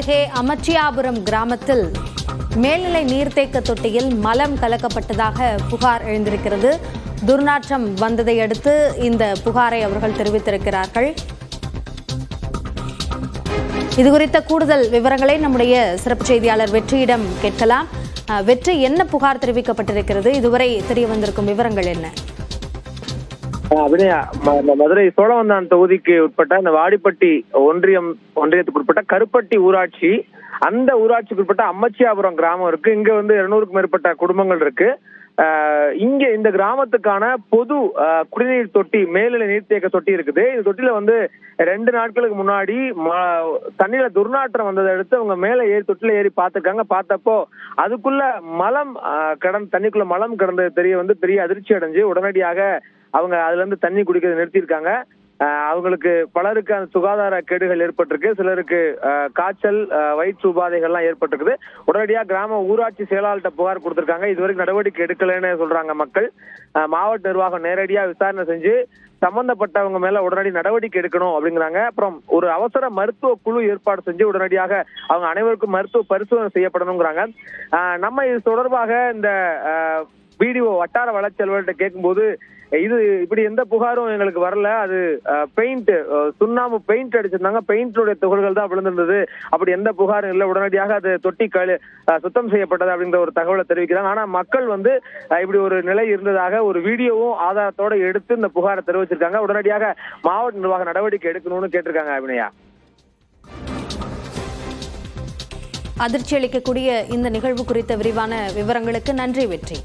அருகே அமச்சியாபுரம் கிராமத்தில் மேல்நிலை நீர்த்தேக்க தொட்டியில் மலம் கலக்கப்பட்டதாக புகார் எழுந்திருக்கிறது. துர்நாற்றம் வந்ததை அடுத்து இந்த புகாரை அவர்கள் தெரிவித்திருக்கிறார்கள். இதுகுறித்த கூடுதல் விவரங்களை நம்முடைய சிறப்பு செய்தியாளர் வெற்றியிடம் கேட்கலாம். வெற்றி, என்ன புகார் தெரிவிக்கப்பட்டிருக்கிறது? இதுவரை தெரிய வந்திருக்கும் விவரங்கள் என்ன? மதுரை சோழவந்தான் தொகுதிக்கு உட்பட்ட இந்த வாடிப்பட்டி ஒன்றியத்துக்கு உட்பட்ட கருப்பட்டி ஊராட்சி, அந்த ஊராட்சிக்கு உட்பட்ட அம்மச்சியாபுரம் கிராமம் இருக்கு. இங்க 200க்கும் மேற்பட்ட குடும்பங்கள் இருக்கு. இங்க இந்த கிராமத்துக்கான பொது குடிநீர் தொட்டி, மேல்நிலை நீர்த்தேக்க தொட்டி இருக்குது. இந்த தொட்டில 2 நாட்களுக்கு முன்னாடி தண்ணியில துர்நாற்றம் வந்ததை அடுத்து அவங்க மேல தொட்டில ஏறி பார்த்திருக்காங்க. பார்த்தப்போ அதுக்குள்ள மலம் தண்ணிக்குள்ள மலம் கிடந்தது பெரிய அதிர்ச்சி அடைஞ்சு உடனடியாக அவங்க அதுல இருந்து தண்ணி குடிக்கிறத நிறுத்தியிருக்காங்க. அவங்களுக்கு பலருக்கு அந்த சுகாதார கேடுகள் ஏற்பட்டிருக்கு. சிலருக்கு காய்ச்சல், வயிற்று உபாதைகள்லாம் ஏற்பட்டிருக்குது. உடனடியாக கிராம ஊராட்சி செயலாளர்கிட்ட புகார் கொடுத்திருக்காங்க. இதுவரைக்கும் நடவடிக்கை எடுக்கலன்னு சொல்றாங்க மக்கள். மாவட்ட நிர்வாகம் நேரடியா விசாரணை செஞ்சு சம்பந்தப்பட்டவங்க மேல உடனடி நடவடிக்கை எடுக்கணும் அப்படிங்கிறாங்க. அப்புறம் ஒரு அவசர மருத்துவ குழு ஏற்பாடு செஞ்சு உடனடியாக அவங்க அனைவருக்கும் மருத்துவ பரிசோதனை செய்யப்படணுங்கிறாங்க. நம்ம இது தொடர்பாக இந்த பிடிஓ வட்டார வளர்ச்சி அலுவலர்கிட்ட கேட்கும்போது, இது இப்படி எந்த புகாரும் எங்களுக்கு வரல, அது சுண்ணாம்பு பெயிண்ட் அடிச்சிருந்தாங்க, பெயிண்டோட துகள்கள் தான் விழுந்திருந்தது, அப்படி எந்த புகாரும் இல்லை, உடனடியாக அது தொட்டி சுத்தம் செய்யப்பட்டது அப்படிங்கிற ஒரு தகவலை தெரிவிக்கிறாங்க. ஆனா மக்கள் இப்படி ஒரு நிலை இருந்ததாக ஒரு வீடியோவும் ஆதாரத்தோட எடுத்து இந்த புகாரை தெரிவிச்சிருக்காங்க. உடனடியாக மாவட்ட நிர்வாக நடவடிக்கை எடுக்கணும்னு கேட்டிருக்காங்க. அபிநயா, அதிர்ச்சி அளிக்கக்கூடிய இந்த நிகழ்வு குறித்த விரிவான விவரங்களுக்கு நன்றி வெற்றி.